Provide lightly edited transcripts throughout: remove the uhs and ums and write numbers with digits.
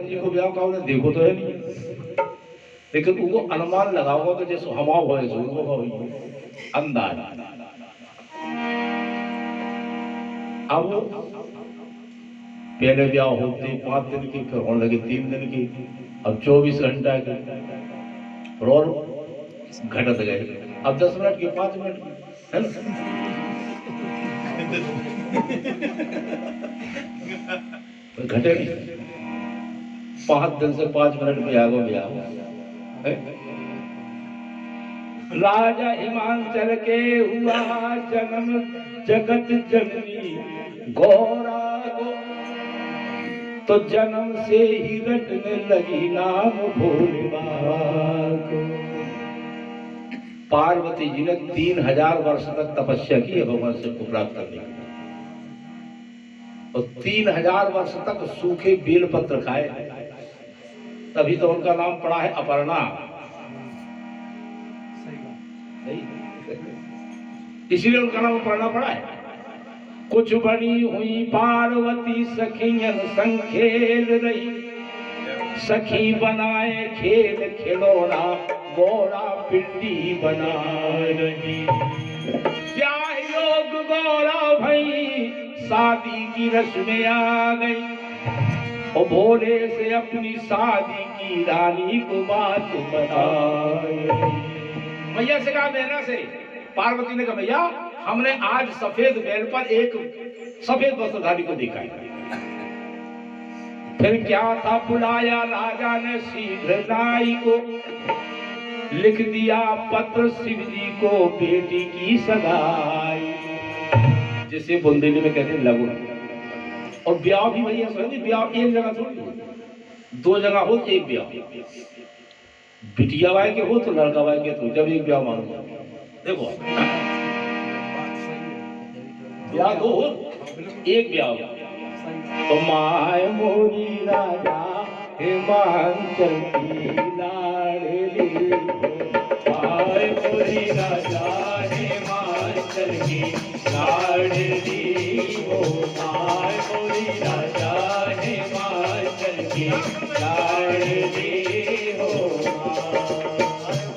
जी को ब्याह का देखो तो है नहीं, लेकिन उनको अनुमान लगाओगे कि जैसे हमाओ हो अंदाज। अब पहले ब्याह होते 5 दिन की, फिर होने लगे 3 दिन की, अब 24 घंटा की, और घटत गए। अब 10 मिनट की, 5 मिनट की, है ना? घटे 5 दिन से 5 मिनट में आगो ब्याह। राजा हिमांचल के हुआ जन्म, जगत जननी गौरा को, तो जन्म से ही रटने लगी नाम भोले बाबा को। पार्वती जी ने 3000 वर्ष तक तपस्या की है भगवान शिव को प्राप्त करने के लिए, और 3000 वर्ष तक सूखे बेलपत्र खाए, तभी तो उनका नाम पड़ा है अपर्णा। इसीलिए उनका नाम अपर्णा पड़ा है। कुछ बड़ी हुई पार्वती सखियन संग खेल रही, सखी बनाए खेल खिलौना गौरा पिंडी बना रही। क्या लोग गौरा भई शादी की रस्में आ गई, और भोले से अपनी शादी की रानी को बात बताई। मैया से कहा, बहना से पार्वती ने कहा, भैया हमने आज सफेद बैल पर एक सफेद वस्त्रधारी को देखा है। फिर क्या था, बुलाया राजा ने शीघ्र नाई को, लिख दिया पत्र शिव जी को बेटी की सगाई, जिसे बुंदेली में कहते हैं लगन। और ब्याह भी भैया समझे, ब्याह एक जगह थोड़ी, 2 जगह हो एक ब्याह। बिटिया वाय के हो तो लड़का वाय के तो जब एक ब्याह मानो। देखो ब्याह 2 हो, एक ब्याह हो। तो माय मोरी राजा हिमांचल की लाडली, माय मोरी राजा हिमांचल की लाडली हो, माय मोरी राजा हिमांचल की लाडली हो,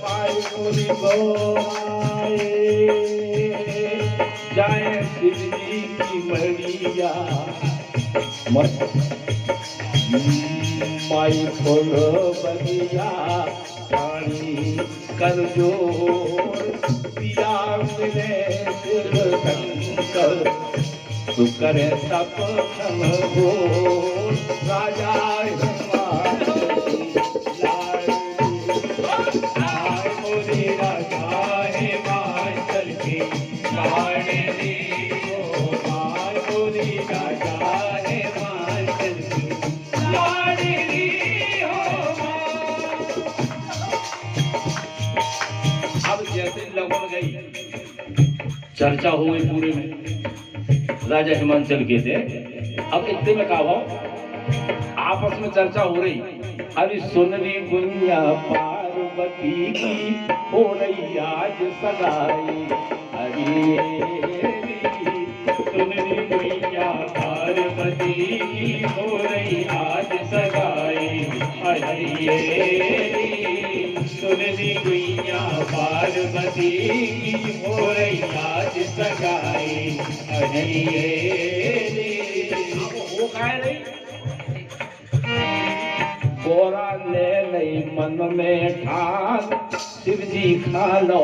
माय मोरी गोमाए जाए शिव जी की मड़िया, माई फूल बगिया पानी कर जोर, पिया मिले शिव शंकर तू करे तप क्षम हो। राजा मोरी राजा हिमांचल की लाडली हो, मोरी राजा हिमांचल की लाडली हो। अब जैसे लगन गई, चर्चा हो गई पूरे में, राजा हिमांचल के थे। अब इतने में कहा आपस में चर्चा हो रही, अरे सुन री गुनिया पार्वती की हो रही आज सगाई, अरे सुन री गुनिया पार्वती की हो रही आज सगाई, अरे सुन री गुनिया पार्वती की हो रही आज सगाई, अरे वो कह रही गोरा ले लई मन में ठान, शिव जी खा लो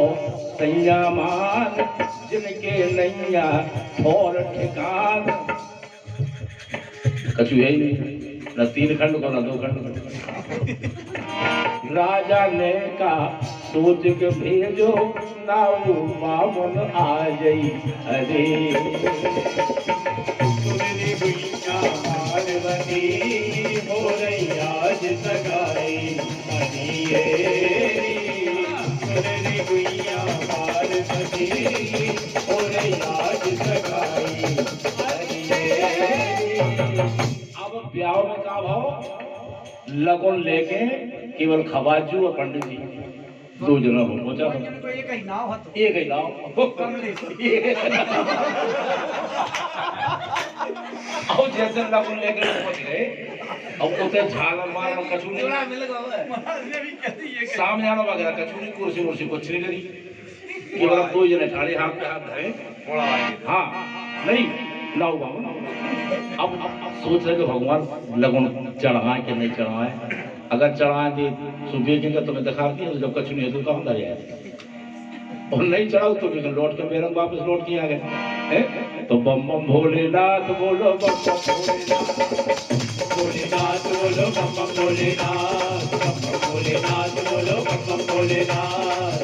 सैया मान, जिनके नैया और ठिकान। कछु है ही नहीं, न 3 खंड को न 2 खंड को। राजा ने कहा सोच के भेजो नाऊ बावन आ गई, अरे सुनरी भैया पार्वती हो रही आज सगाई, अरे सुनरी भैया पार्वती हो रही आज सगाई, अरे। अब ब्याह में का भाव, लगन लेके केवल खवाजू और पंडित जी, दो जना हो पहुंचा तो एक ही नाव હતો एक ही नाव और जैसे लोग लेकर पहुंच गए अब उसे झाल मार कछु नहीं मिल गया सामने आना वगैरह कछु नहीं कुर्सी उर्सी कुछ नहीं करी केवल दो जने ठाड़े हाथ पे हाथ धरे हाँ नहीं लाओ बाबू अब सोच रहे कि भगवान लगन चढ़ाए कि नहीं चढ़ाए अगर चढ़ाए दी सुबह के तुम्हें दिखा दिया जब कछु नहीं तो कहाँ दर जाए और नहीं चढ़ाओ तो भी लौट के बेरंग वापस लौट के आ गए तो बम बम भोलेनाथ बोलो बम बम भोलेनाथ बोलो बम बम भोलेनाथ बोलो बम बम भोलेनाथ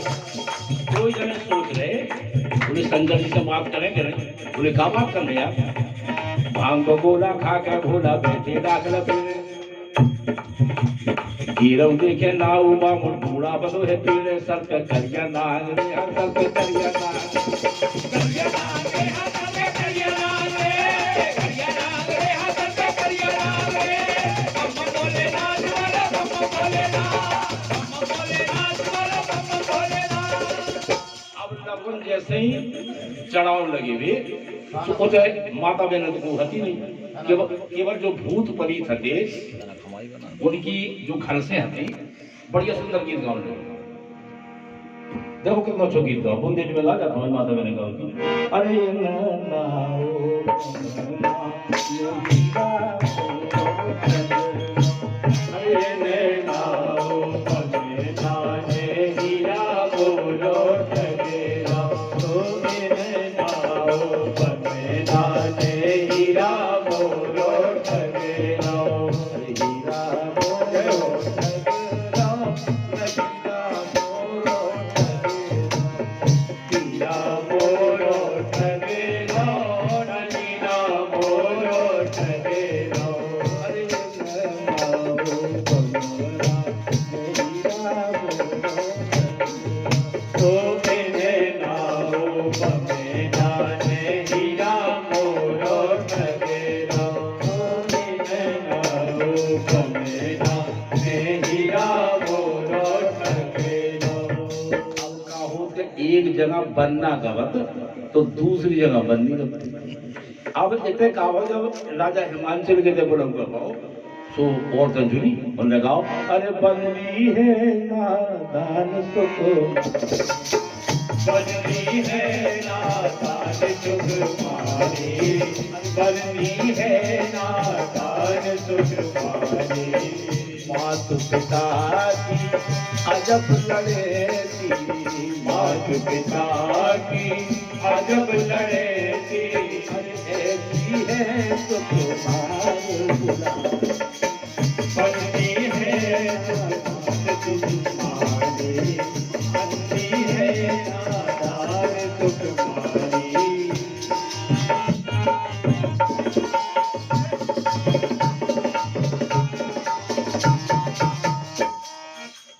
कोई जने सोच रहे बोले संजय जी से बात करेंगे नहीं बोले कहाँ बात कर रहे आप भांग बगोला खा के भोला बैठे दाखिल पीने हीरव देखे नाव मामुल बूढ़ा बनो है पीले सर पे करिया नाग रे हर सर पे करिया नाग करिया नाग रे हर सर पे करिया नाग रे करिया नाग रे हर सर पे करिया नाग रे बम भोलेनाथ वाला बम भोलेनाथ वाला बम भोलेनाथ अब लगन जैसे ही चढ़ाव लगे वे तो उधर माता बहन को हती नहीं केवल जो भूत परी थे उनकी जो घर से हती बढ़िया सुंदर गीत गाने लगे देखो कितना अच्छा गीत गाओ बुंदे में ला जाता हूँ माता मैंने गाओ अरे एक जगह बनना गवत तो दूसरी जगह बननी गवत अब इतने कहा जब राजा हिमांचल के थे बोलो गाओ सो और तंजुरी उन्होंने गाओ अरे बननी है नादान सुख बननी है नादान सुख पानी बननी है नादान सुख पानी मातु पिता की अजब लड़े मातु पिता की अजब लड़े ऐसी है तो तुम्हार बुला बनती है तुम्हारी बनती है नादार तो तुम्हारी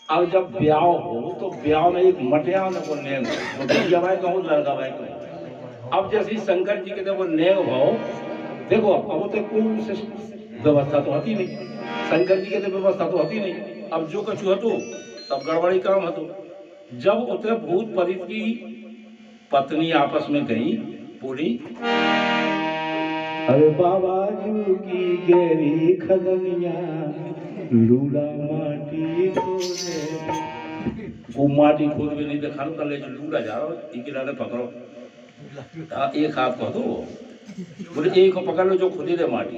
अब जब ब्याह हो तो ब्याह में एक मटिया को नेग भाई कहूँ लड़का भाई कहूँ अब जैसे शंकर जी के वो नेग भाव देखो अब तो कोई व्यवस्था तो होती नहीं शंकर जी के व्यवस्था तो होती नहीं अब जो कछु हतो सब गड़बड़ी काम हतो जब उतरे भूत परित की पत्नी आपस में गई पूरी अरे बाबा जू की गहरी खगनिया लूला माटी वो माटी खोद में नहीं देखा कर ले जो लूला जा रहा एक किनारे पकड़ो एक हाथ को दो बोले एक को पकड़ लो जो खुदी दे माटी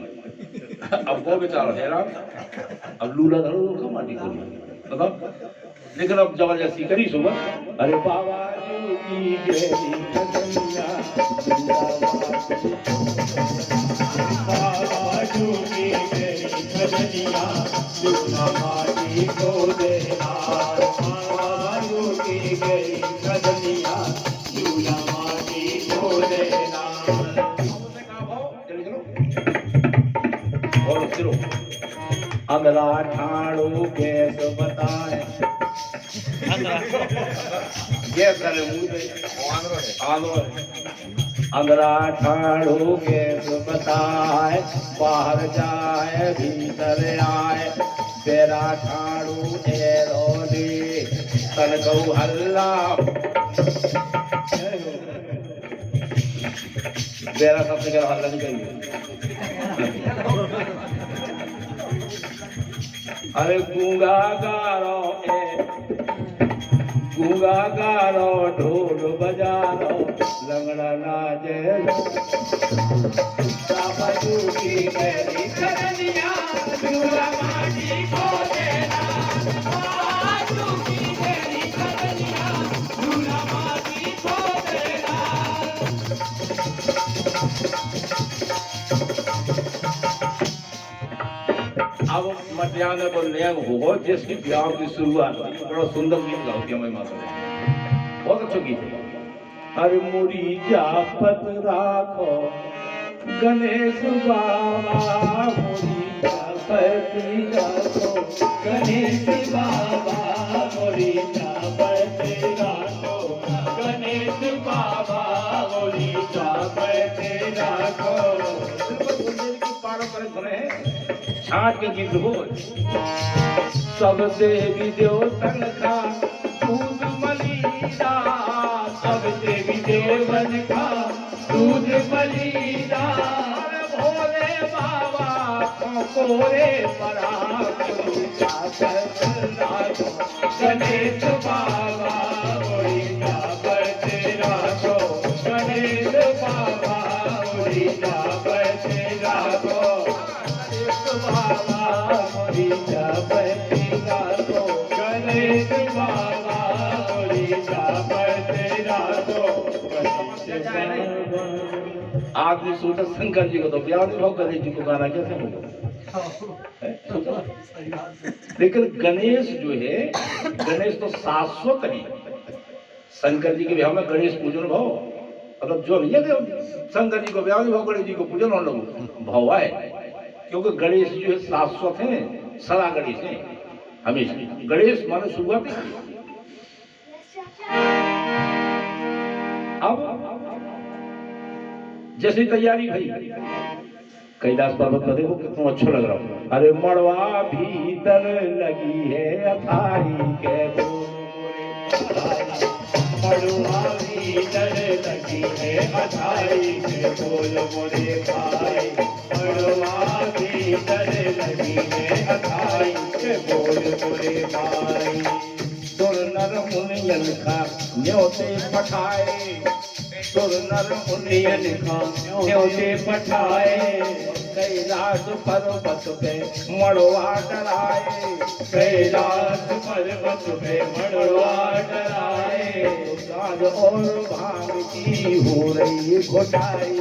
अब वो बेचारा हैरान अब लूला धरो तो माटी खोद बताओ लेकिन अब जबरदस्ती करी सुबह अरे बाबा की गहरी खगनिया बाबा की गहरी खगनिया लूला माटी को देना बाबा की गहरी खगनिया लूला माटी को देना और फिर अगला ठाड़ो गैस बताए गैस करे अगला ठाड़ो गैस बताए बाहर जाए भीतर आए तेरा ठाड़ो एरो दे तन कहू हल्ला बेरा सबसे कह हल्ला नहीं करिए। अरे गूंगा गारो ढोल बजारो लंगड़ा नाचे बाबू की मेरी करनिया दूल्हा माटी को देना बाबू की मेरी करनिया दूल्हा माटी को देना। अब मध्यान्ह को नया हो जिसकी ब्याह की शुरुआत बड़ा सुंदर गीत गाती है माता बहुत अच्छा गीत है। अरे मुरी जापत राखो गणेश बाबा मुरी जापत राखो गणेश बाबा मुरी जापत राखो गणेश बाबा मुरी जापत राखो। पारंपरिक सुने छाट के गीत हो सब देवी देवतन का दूध मलीदा सब देवी देवन का दूध मलीदा भोले बाबा कोरे परा गणेश बाबा ओरिया बरते राखो गणेश बाबा ओरिया बरते राखो बाबा ओरिया बरते राखो गणेश बाबा ओरिया बरते राखो। आदमी सोचा शंकर जी को तो ब्याह नहीं भाव गणेश जी को गाना कैसे होगा। लेकिन गणेश जो है गणेश तो शाश्वत है। शंकर जी के ब्याह में गणेश पूजन भाव मतलब जो नहीं है शंकर जी को ब्याह नहीं भाव गणेश जी को पूजन होने लगो भाव है क्योंकि गणेश जो है शाश्वत है सदा गणेश है हमेशा गणेश माने शुरुआत। अब जैसी तैयारी भाई कैलाश पर्वत पर देखो कितना अच्छा लग रहा है। अरे मड़वा भीतर लगी है अथाई के मड़वा भीतर लगी है अथाई के बोल मोरे भाई मड़वा भीतर लगी है अथाई के बोल मोरे भाई। सुर नर मुनियन का न्योते पठाए सुर नर मुनियन का न्योते पठाए कैलाश पर्वत पे मड़वा डराए कैलाश पर्वत पे मड़वा डराए गाज और भांग की हो रही घोटाई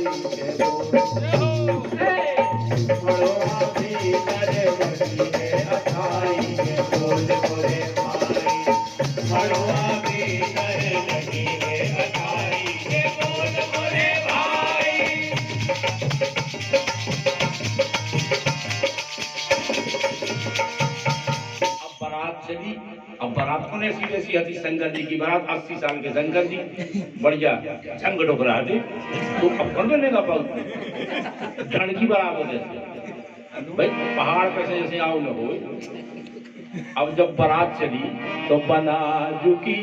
मड़वा भी डरे बड़ी है अथाई के बोल बोले भाई मड़वा भी डरे लगी है अथाई के बोल बोले भाई। चली अब बारात को ऐसी वैसी आती शंकर जी की बारात 80 साल के शंकर जी बढ़िया झंग ढोकरा आते तो अब कौन लेगा पाऊ धन की बारात हो जैसे भाई पहाड़ पे से जैसे आओ न हो। अब जब बारात चली तो बना झुकी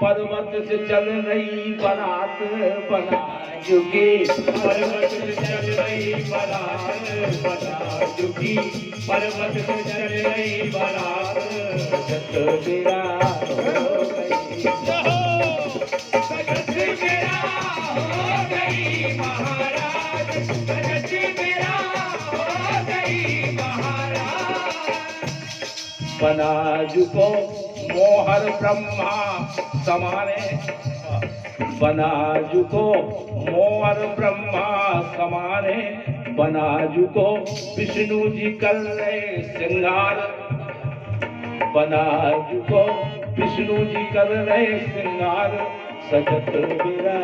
पर्वत से चल रही बारात बना झुकी पर्वत से चल रही बारात बना झुकी पर्वत से चल रही बारात जत मेरा हो गई जगत मेरा हो गई महाराज जगत मेरा हो गई महाराज। बना झुको मोहर ब्रह्मा समाने बना झुको मोहर ब्रह्मा समाने बना झुको विष्णु जी कर रहे श्रृंगार बना झुको विष्णु जी कर रहे श्रृंगार सजत मेरा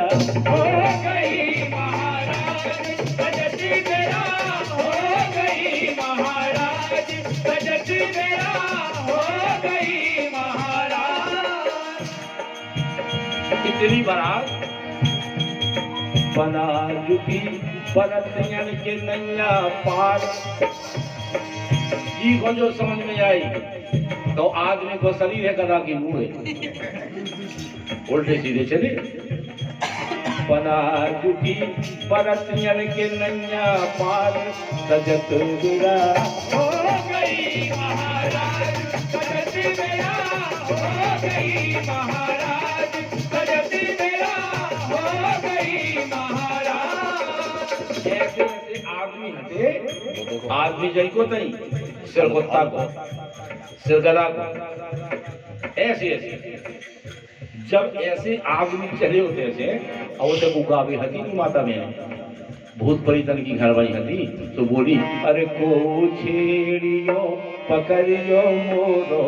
हो गई महाराज सजत मेरा हो गई महाराज सजत मेरा हो गई महाराज। इतनी बारात बना झुकी बरतियन के नैया पार सीख जो समझ में आई तो आदमी को शरीर है गधा की मुंह है, उल्टे सीधे चले। बना जुटी परतियन के नैया पार सजत बिरा हो गई महाराज सजत बिरा हो गई महाराज सजत बिरा हो गई महाराज। ऐसे ऐसे आदमी हटे, आदमी जई को तई सिरगुत्ता को सिरगदा को ऐसे ऐसे जब ऐसे आदमी चले होते ऐसे और जब उगावे हती नहीं माता में भूत परितन की घरवाई हती तो बोली अरे को छेड़ियो पकड़ियो मोरो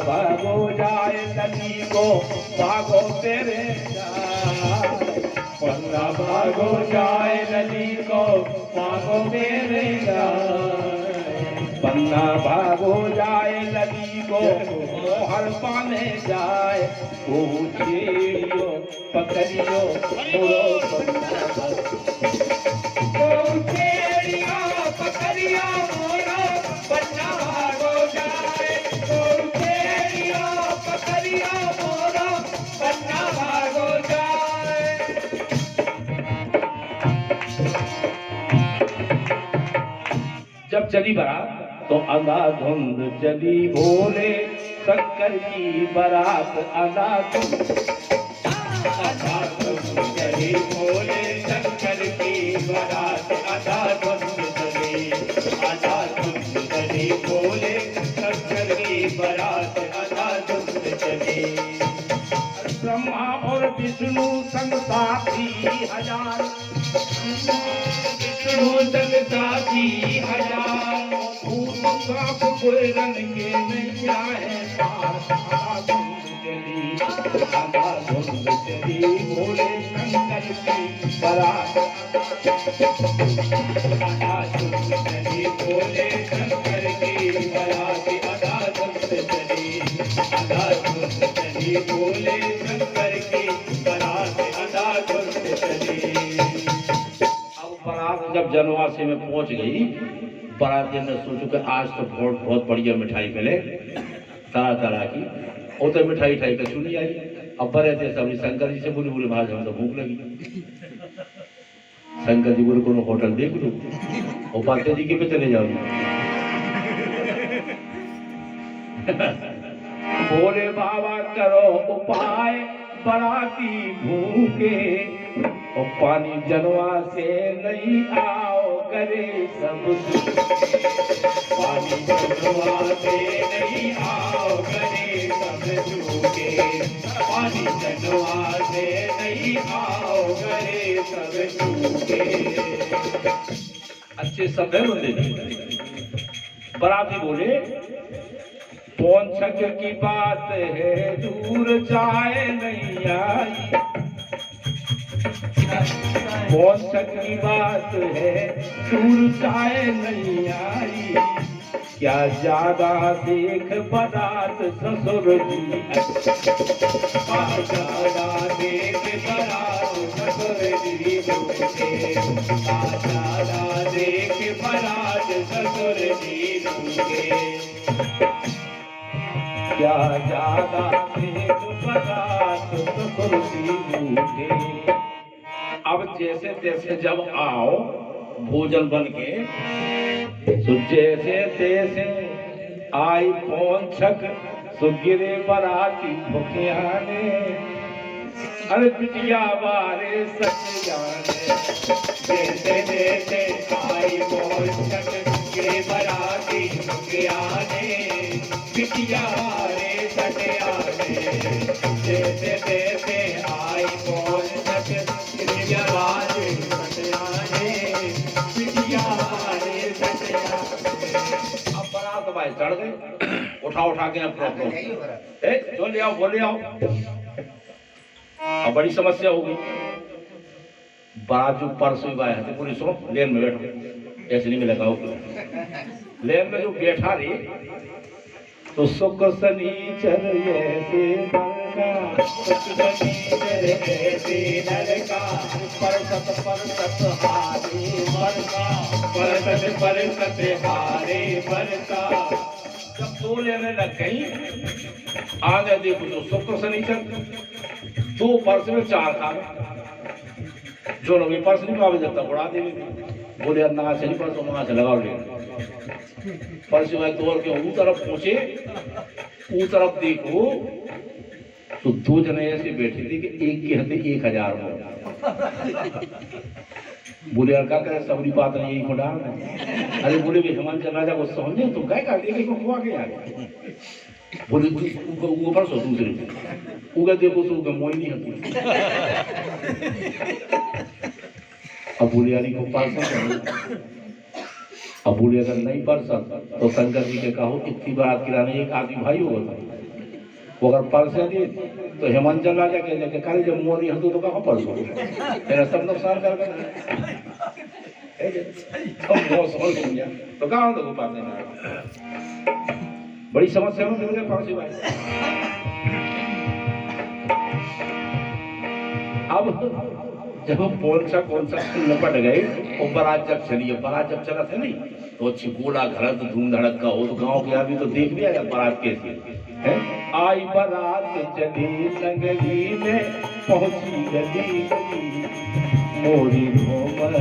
भागो जाए नदी को भागो तेरे जाए पन्ना भागो जाए नदी को भागो तेरे जाए पन्ना भागो जाए नदी को मोहर पाने जाए वो छेड़ियो पकड़ियो मोरो पन्ना वो छेड़ियो पकड़ियो मोरो पन्ना भागो जाए जब चली बारात तो अंधाधुंध चली भोले शंकर की बारात अंधाधुंध चली भोले शंकर की बारात अंधाधुंध चली भोले शंकर की बारात अंधाधुंध चली। ब्रह्मा और विष्णु संग साथी हजार संग साथी हजार भूत पाप कोई रंग के नैया है पार अंधाधुंध चली भोले शंकर की बारात अंधाधुंध चली भोले शंकर की बारात अंधाधुंध चली भोले शंकर की बारात अंधाधुंध चली। बारात जब जनवासी में पहुंच गई, बाराती ने सोचो कि आज तो बहुत बढ़िया मिठाई मिले तरह तरह की, और तो मिठाई ठाई का चुनी आई। अब बड़े थे सब शंकर जी से बोले बोले महाराज हम तो भूख लगी। शंकर जी बोले कोनो होटल देख लो, और पार्थे जी के पे चले जाओ। बोले बाबा करो उपाय बराती भूखे और पानी जनवा से नहीं आओ करे सब पानी जनवा से नहीं आओ करे सब झूठे पानी जनवा से नहीं आओ करे सब झूठे। अच्छे सब है बंदे। बराती बोले कौन शक की बात है दूर जाए नहीं आई, कौन शक की बात है दूर जाए नहीं आई, क्या ज्यादा देख बारात ससुर जी ज्यादा देख बारात ससुर जी ज्यादा देख बारात ससुर जी क्या ज्यादा देख बारात ससुर जी। अब जैसे तैसे जब आओ भोजन बन के तो जैसे तैसे आई पहुंचक सुगिरे बराती भुखियाने अरे बिटिया बारे सच जाने जैसे जैसे आई पहुंचक सुगिरे बराती भुखियाने बिटिया बारे सच जाने जैसे तैसे आई पहुंचक बिटिया बारे सच जाने बिटिया बारे सच जाने। अब बारात भाई चढ़ गए, उठा के जो ले आओ बोले आओ। अब बड़ी समस्या हो गई। बारात जो परसों आया है पूरी सुनो लेन में बैठो, ऐसे नहीं मिलेगा। लेन में जो बैठा रे तो सुख सनीचर ऐसे नरका, सुख सनीचर ऐसे नरका, परसत परसत हारे बरका, परसत परसत हारे बरका। जब दो लेने लग गई आगे देखो तो सुख शनिचर 2 परस में 4 खा जो लोग परस नहीं पावे जब तक उड़ा देंगे। बोले यार ना शनि परसों वहां से लगाओ ले परस में दौड़ के वो तरफ पहुंचे, वो तरफ देखो तो 2 जने ऐसे बैठे थे कि एक के हाथ 1000 हो। बोले यार क्या करे सबरी बात नहीं यही खुदा। अरे बोले भी हिमांचल चला जा गुस्सा होने तो क्या कर देंगे को हुआ के यार। बोले वो पर सो दूसरे उगा देखो तो उगा मोई नहीं होती। अब बोले यार को पास अब बोले अगर नहीं पढ़ सकता तो शंकर जी के कहो इतनी बात किराने एक आदमी भाई होगा वो अगर पढ़ सके तो हिमांचल राजा कह जाके कल जब मोरी हंसो तो कहाँ पढ़ सको तेरा सब नुकसान कर तो कहाँ तो पास नहीं बड़ी समस्या में मिल गए फांसी भाई। अब जब हम कौन सा लपट गए और बारात जब चली बारात जब चला था नहीं तो अच्छी गोला घर तो धूम धड़क का हो तो गाँव के आदमी तो देख लिया यार बारात कैसी है। आई बारात चली नगरी में पहुंची गली गली मोरी घूमर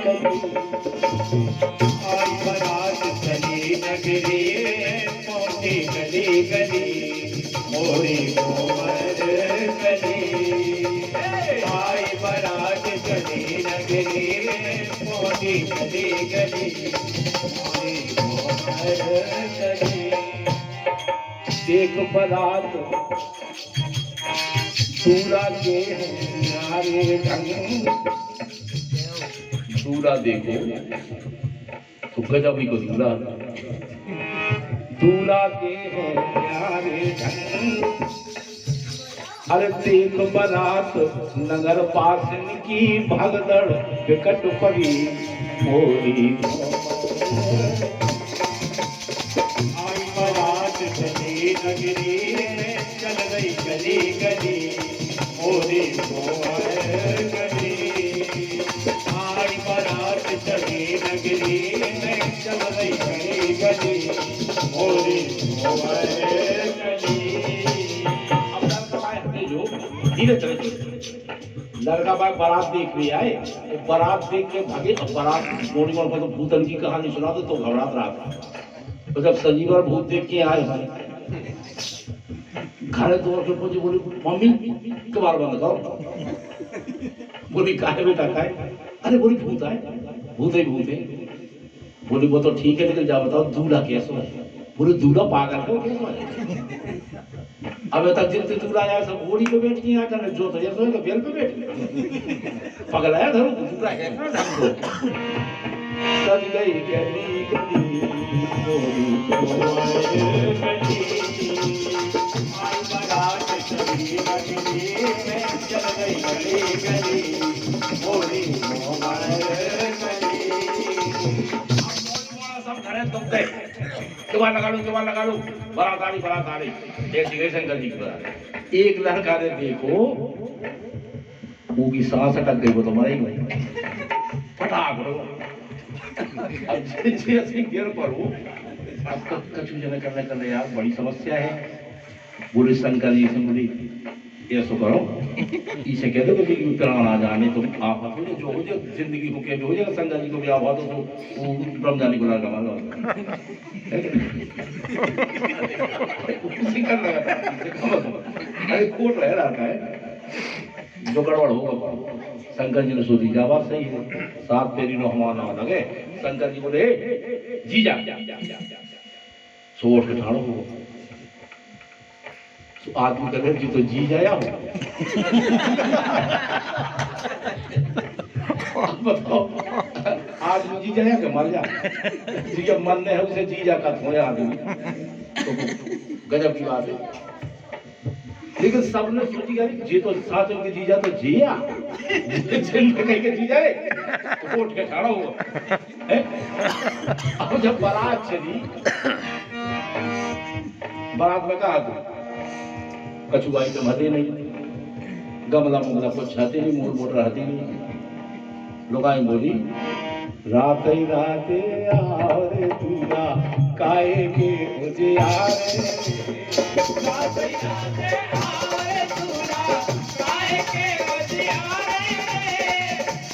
गली। आई बारात चली नगरी में पहुंची गली गली मोरी घूमर गली। आई बारात चली नगरी में पहुंची गली गली मोरी घूमर गली। देख बारात दूल्हा के नारे ढंग दूल्हा देखो तो गजब ही को दूल्हा दूल्हा के नारे ढंग। अरे देख बारात नगर पासन की भगदड़ विकट पड़ी मोरी। आई बारात चली नगरी में चल गई गली गली मोरी घूमर गली। आई बारात चली नगरी में चल गई गली गली मोरी घूमर गली। धीरे चले लड़का बाग बारात देख भी आए तो बारात देख के भागे। अब बारात मोड़ी मोड़ पर तो भूतन की कहानी सुना तो घबरात रहा था। तो जब संजीवन भूत देख के आए घर दौड़ के पहुंचे बोली मम्मी कबार बंद करो। बोली काहे बेटा काहे। अरे बोली भूत आए भूत है। बोली वो तो ठीक है लेकिन जा बताओ दूल्हा कैसे है। बोले दूल्हा पागल है कैसे। अब तक जितने दूल्हा आया सब घोड़ी पे बैठ के आकर जो तो जैसे तो बेल पे बैठ पगल आया धरो दूल्हा है ना ढंग को सज गई गली गली मोरी घूमर गली। आई बारात चली नगरी में चल गई गली गली मोरी घूमर गली। सब घरे दुख गए जुबान लगा लो बारात आ रही देखिए शंकर जी की बारात। एक लड़का ने देखो वो की सांस अटक गई वो तो मरेगी फटाक अब जैसे गिर पड़ो आपका कछु जने करने यार बड़ी समस्या है। बोले शंकर जी से बोली ऐसा करो इसे कह दो कि प्राण आ जाने तो आप अपने जो हो जाए जिंदगी को कैसे हो जाएगा। शंकर जी को भी आप तो वो ब्रह्म जाने को लगा मान लो कर लगा अरे कोट रह रहा है जो गड़बड़ होगा। शंकर जी ने सोची क्या बात सही है 7 फेरी नो हमारा लगे। शंकर जी बोले जी जा सोच के ठाड़ो हो आदमी कर जी तो जी जाया हो। बताओ आदमी जी जाया कि मर जा जी जब मरने है उसे जी जा का होया आदमी तो गजब की बात है। लेकिन सबने सोची गई जी तो साथ में जी जा तो जिया कहीं के जी जाए तो उठ के खड़ा हुआ हैं? अब जब बारात चली, बारात में कहा तू कछुआई तो मदे नहीं, गमला मुगला कुछ छाते नहीं, मोड़ मोड़ रहते नहीं। लुगाई बोली रात ही राते आरे दूल्हा काहे के मुझे आरे, रात ही राते आरे दूल्हा काहे के मुझे आरे,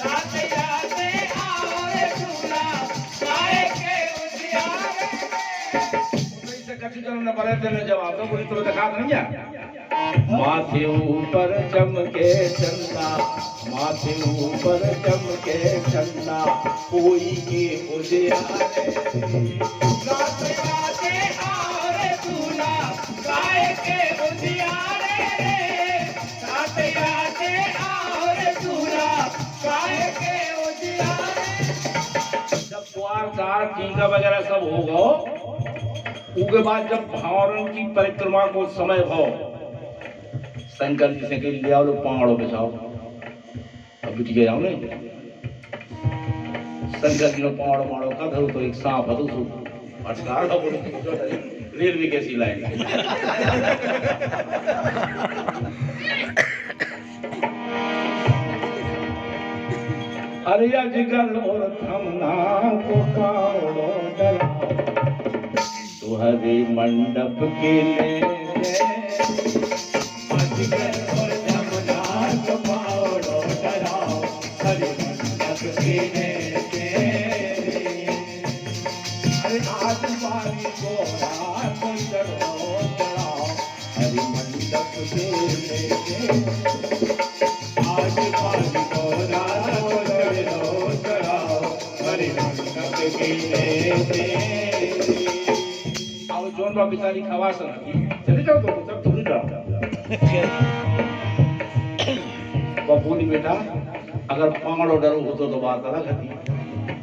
रात ही राते आरे दूल्हा काहे के मुझे आरे। इसे कछु जन न परे तेरे जवाब तो बोली तो दिखा नहीं है। माथे ऊपर चमके चंदा, माथे ऊपर चमके चंदा, कोई के उजियारे, रात राते आरे दूल्हा काहे के उजियारे, रात राते आरे दूल्हा काहे के उजियारे। जब द्वार चार टीका वगैरह सब होगा, उसके बाद जब भावरन की परिक्रमा को समय हो, शंकर जी से ले आओ, लोग पहाड़ों पे जाओ, अब बिट गया नहीं। शंकर जी ने पहाड़ों का धरो तो एक सांप है, तो अटकार हो रेलवे कैसी लाइन। अरे जिगर और थमना को पहाड़ों डराओ, तुहरे मंडप के ले जिगर और थमना को पहाड़ों डराओ, हरे मंडप के ले अरे आज बारी को रात डरो डराओ, हरे मंडप के ले आज बारी को रात डरो डराओ, हरे मंडप के ले। आओ जोन बाबी तारी खवास नहीं चले जाओ, तो सब थोड़ी जाओ बबूनी बेटा, अगर पांगड़ो डरो होतो तो बात अलग थी।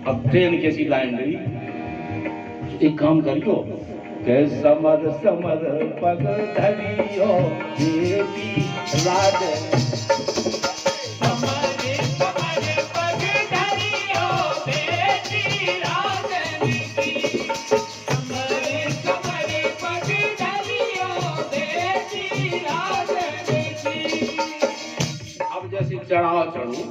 अब ट्रेन कैसी लाइन गई, एक काम करियो के समर समर पग धरियो देवी राज, चढ़ावा चढ़ू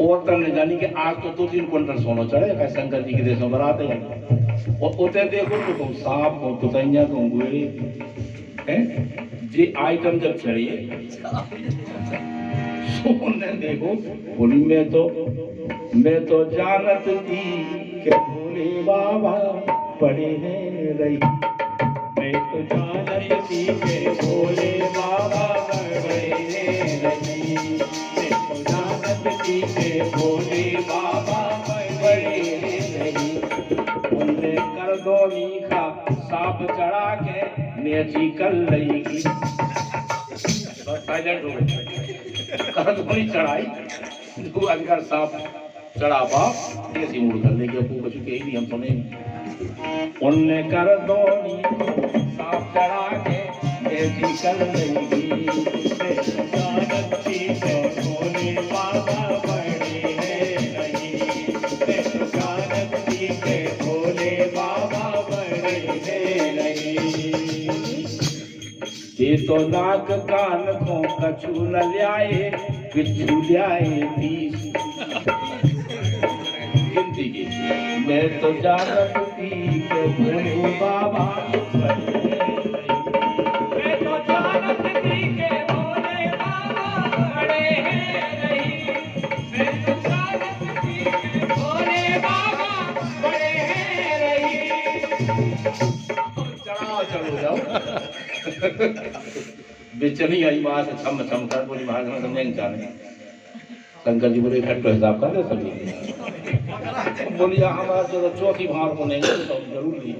और तब ने जानी कि आज तो 2-3 क्विंटल सोना चढ़ेगा शंकर जी के देश में बराते हैं। और उते देखो तो तुम सांप हो तो तैया तुम गुएरी हैं जी आइटम जब चढ़िए सोने देखो बोली मैं तो जानत थी कि भोले बाबा पड़े हैं रही, मैं तो जानत थी कि भोले बाबा पड़े हैं रही, मैं तो जानत थी कि भोले बाबा पड़े रही। उनने कर दो नीखा सांप चढ़ा के नेची कर लेगी, साइलेंट हो गए, कर दो नहीं चढ़ाई तू अगर सांप चढ़ा बाप ऐसी मुड़ कर लेके आपको बच्चों के ही हम सुने। उनने कर दो नीखा सांप चढ़ा के नेची कर लेगी, जानत थी कि भोले बाबा पड़े हैं रही, जानत थी कि भोले बाबा पड़े हैं रही। ये तो नाक कान को कछु न ल्याए, बिच्छू ल्याए 30 गिनती की। मैं तो जानत थी कि भोले बाबा पड़े हैं रही, मैं तो जानत थी कि भोले बाबा पड़े हैं रही, मैं तो जानत थी कि भोले बाबा पड़े हैं रही। चढ़ाओ चलो जाओ बेचनी आई वहां से छम छम कर बोली महाराज में समझे जाने। शंकर जी बोले घट का हिसाब कर दे सभी। बोलिया हमारा जो चौथी भार को नहीं तो जरूर ली,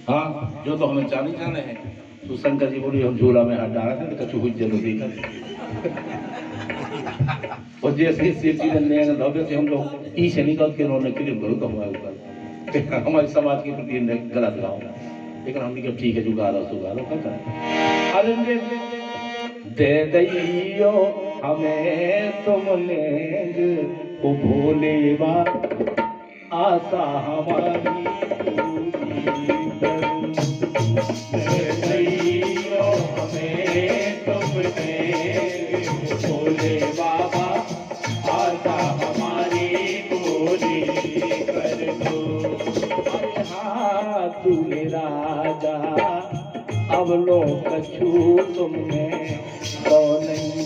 हाँ जो तो हमें जाने जाने हैं। तो शंकर जी बोली हम झूला में हाथ डाला था तो कछु कुछ जरूर देखा। और जैसे सेठी ने धोखे से हम लोग ई से निकल के उन्होंने क्लिप करो तो हमारे ऊपर हमारे समाज के प्रति गलत गाँव, लेकिन हमने कहा ठीक है जुगा लो क्या करें। अरे दे दियो हमें तुम लेंग ओ भोले बाबा आशा हमारी पूरी करो। कहियो हमें तुमने भोले बाबा आशा हमारी पूरी कर दो। अरे हाँ तूने राजा अब लो कछु तुमने तो नहीं,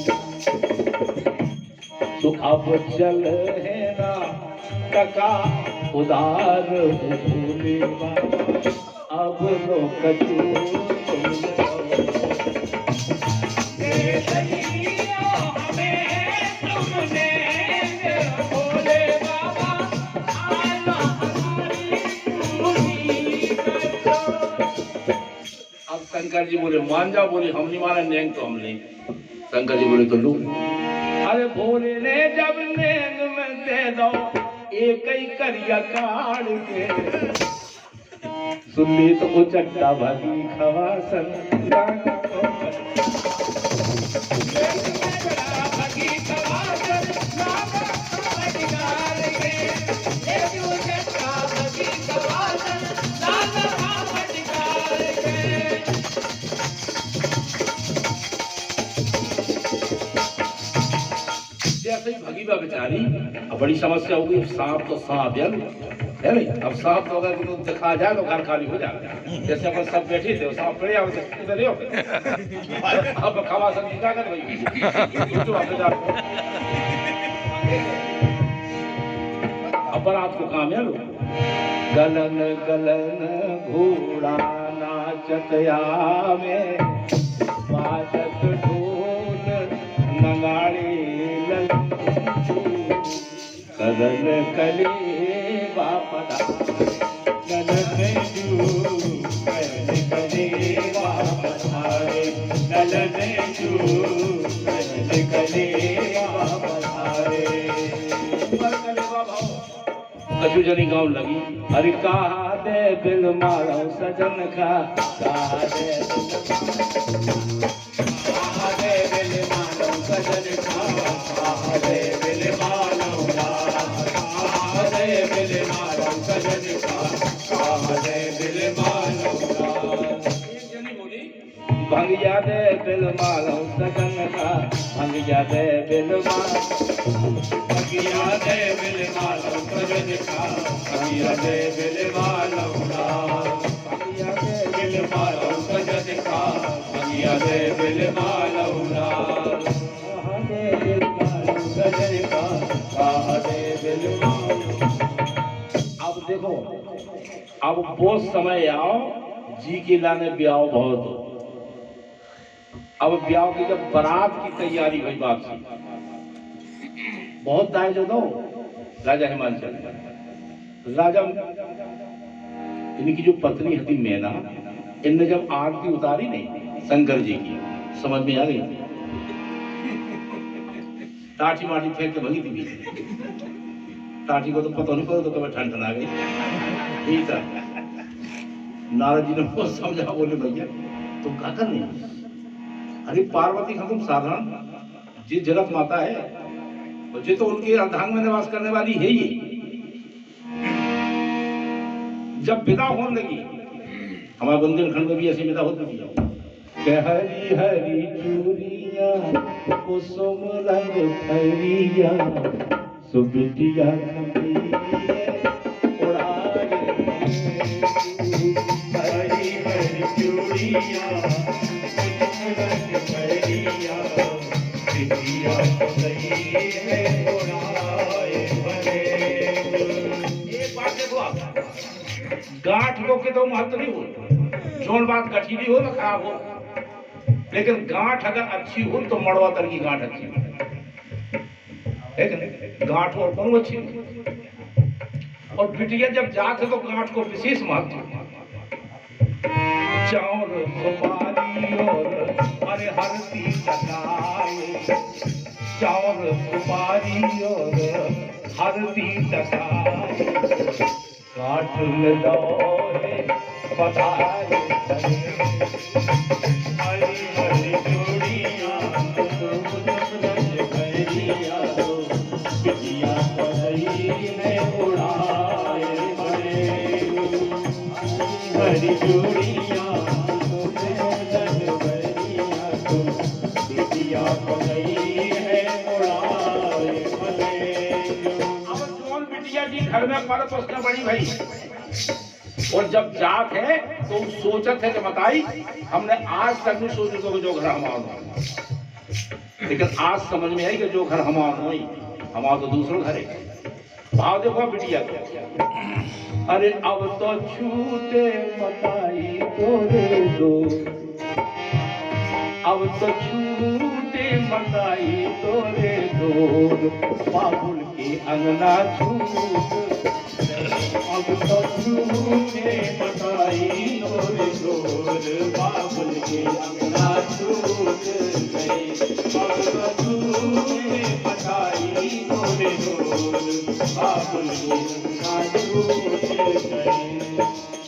तो अब चल है ना टका उधार हो भोले बाबा अब लो कछु तुमने अब शंकर जी बोले मान जाओ, बोले हम नहीं माने नेंग तो हम नहीं। शंकर जी बोले तो लू। अरे भोले ने जब नेंग में दे दो एक ही करिया काट के, सुन ली तो उचट्टा भागी खवासन जैसे ही भगीबा बेचारी, अब बड़ी समस्या होगी। सांप तो सांप है नहीं, अब सांप तो अगर तो दिखा जाए तो घर खाली हो जाएगा। जैसे अपन सब बैठे थे सांप पड़े इधर हो, अब खवा सब क्या कर भाई तो अपन आपको काम है लो। गलन गलन घोड़ा नाचत आवे, बाजत ढोल नगाड़े कदन कले बापदा नलन जू कले वापधारे, नलन जू कले वापधारे। कछु जनी गाँव लगी। अरे कहा दे बिल मारो सजन का, कहा दे बिल मारो सजन का, कहा दे बिल मारो, कहा दे बिल मारो सजन का, कहा दे बिल मारो। एक जनी बोली भंगिया दे बिल मारो सजन का, भंगिया दे बिल मारो, भगिया दे बिल मारो सजन का, भगिया दे बिल मारो, भंगिया दे बिल मारो सजन का, भगिया दे बिल मारो। कहा दे बिल मारो सजन का, कहा दे बिल मारो। अब देखो, अब वो समय आओ जी के लाने ब्याह बहुत हो। अब ब्याह की जब बारात की तैयारी हुई वापसी, बहुत दाय जो दो राजा हिमांचल, राजा इनकी जो पत्नी हती मैना, इनने जब आरती उतारी नहीं शंकर जी की, समझ में आ गई। टाटी माटी फेंक के भगी थी, टाटी को तो पता नहीं पड़ा तो कभी ठंड आ गई। ठीक था, नारद जी ने बहुत समझा, बोले भैया तुम क्या कर नहीं, अरे पार्वती का तुम साधारण जी जगत माता है, और ये तो उनके अर्धांग में निवास करने वाली है ही। जब विदा होने लगी, हमारे बुंदेलखंड में भी ऐसी विदा होती थी, कि हरी हरी चूड़ियां कुसुम रंग फरिया, सुबिटिया हरी हरी चूड़ियां कुसुम रंग फरिया, बिटिया सही है उड़ाए भले। एक बात देखो आप, गांठ को के तो महत्व नहीं हो, जोन बात गठीली हो ना खराब हो, लेकिन गांठ अगर अच्छी हो तो मड़वा तर की गांठ अच्छी हो, है कि नहीं? गांठ और कौन अच्छी हो। और बिटिया जब जाते तो गांठ को विशेष महत्व, चाउर सुपारी और अरे हरती टकाए, चाउर सुपारी और हरती टकाए, काठ में दौरे पधारे हरी हरी चूड़ियां कुसुम रंग फरिया, बिटिया है उड़ाए बड़े हरी चूड़िया बिटिया गई है उड़ाए बड़े। अब कौन बिटिया जी घर में पर प्रश्न बड़ी भाई और जब जात है तो सोचत है कि बताई हमने आज तक नहीं सोचे तो जो घर हमारा, लेकिन आज समझ में आई कि जो घर हमारा नहीं हमारा तो दूसरा घर है। भाव देखो बिटिया को, अरे अब तो छूटे मताई तोरे दो, अब तो छूटे मताई तोरे दूर, बाबुल के अंगना छूट, अब तो छूटे मताई तोरे दूर, बाबुल के अंगना छूट गई। अब तो छूटे मताई तोरे दूर, बाबुल के अंगना छूट गई।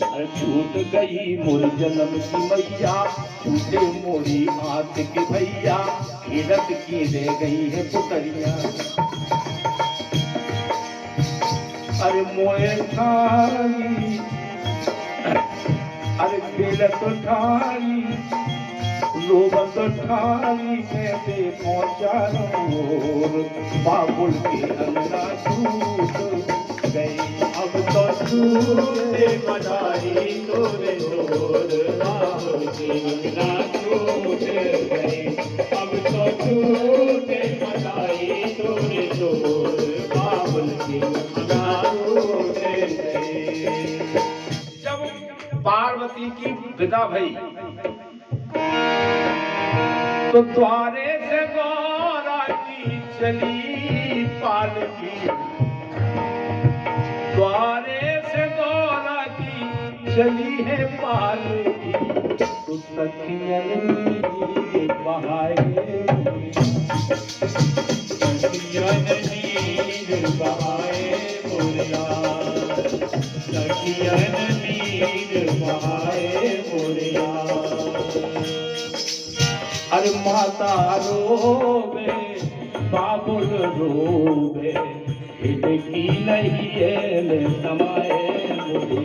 अरे छूट गई मोर जन्म की मैया, छूटे मोरी आत के भैया, खेलत की रह गई है पुतरिया। अरे मोए ठाई, अरे खेलत ठाई, रोबत ठाई में दे पहुंचा रोर, बाबुल के अंगना छूट गई। अब तो छूटे मताई तोरे दूर, बाबुल के अंगना छूट गई। अब तो छूटे मताई तोरे दूर, बाबुल के अंगना छूट गई। जब पार्वती की विदा भई तो द्वारे से गौरा की चली पालकी, द्वारे से गौरा की चली है पालकी, तो सखियन बहाए सखियन नीर बहाए मोरिया, सखियन नीर बहाए मोरिया। अरे माता रोवे बाबुल रोवे, इनकी नहीं है ले समाए मुझे।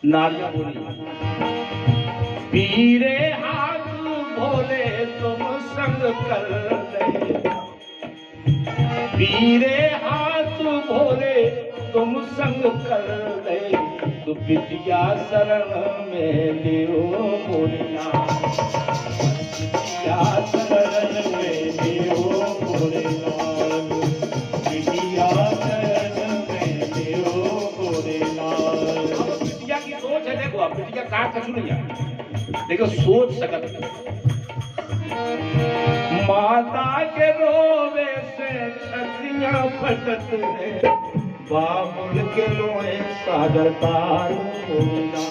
नारिया बोली पीरे हाथ भोले तुम संग कर ले, पीरे हाथ भोले तुम संग कर ले, तो बिटिया शरण में लियो बोलिया, बिटिया शरण में लियो भोलेनाथ, बिटिया शरण में लियो भोलेनाथ। अब बिटिया की सोच है, देखो अब बिटिया कहाँ कछु नहीं है, देखो सोच सकत है। माता के रोवे से छतियां फटत है, बाबुल के रोए सागर पार होना।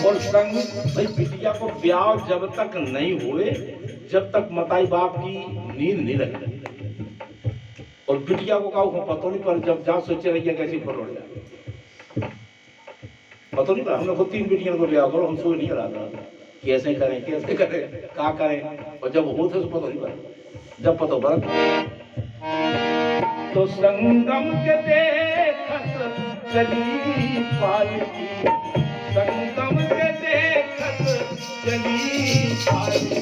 और संग भाई बिटिया को ब्याह जब तक नहीं हुए, जब तक मताई बाप की नींद नहीं लगी, और बिटिया को कहा पतो नहीं पर जब जा सोचे रहिए कैसी फरोड़ जाए, पतो नहीं पर हमने खुद 3 बिटियों को ब्याह करो, हम सोच नहीं रहा था कैसे करें क्या करें, और जब होते तो पतो नहीं पर जब पतो पर तो संगम के देखत चली पालकी, संगम के देखत चली पालकी।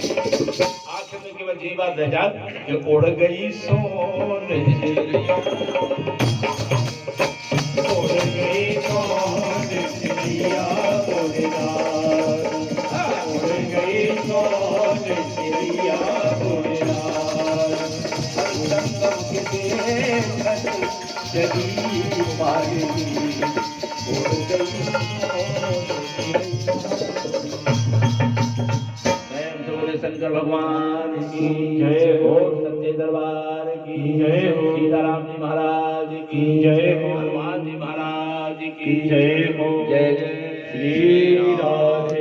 आखिर में केवल ये बात रह जात कि उड़ गई सोन चिड़िया, उड़ गई सोन चिड़िया भोलेनाथ, उड़ गई सोन चिड़िया भोलेनाथ। संगम के देखत चली पालकी, उड़ गई शंकर भगवान की जय हो, सच्चे दरबार की जय हो, सीताराम जी महाराज की जय हो, हनुमान जी महाराज की जय हो, जय जय श्री राधे।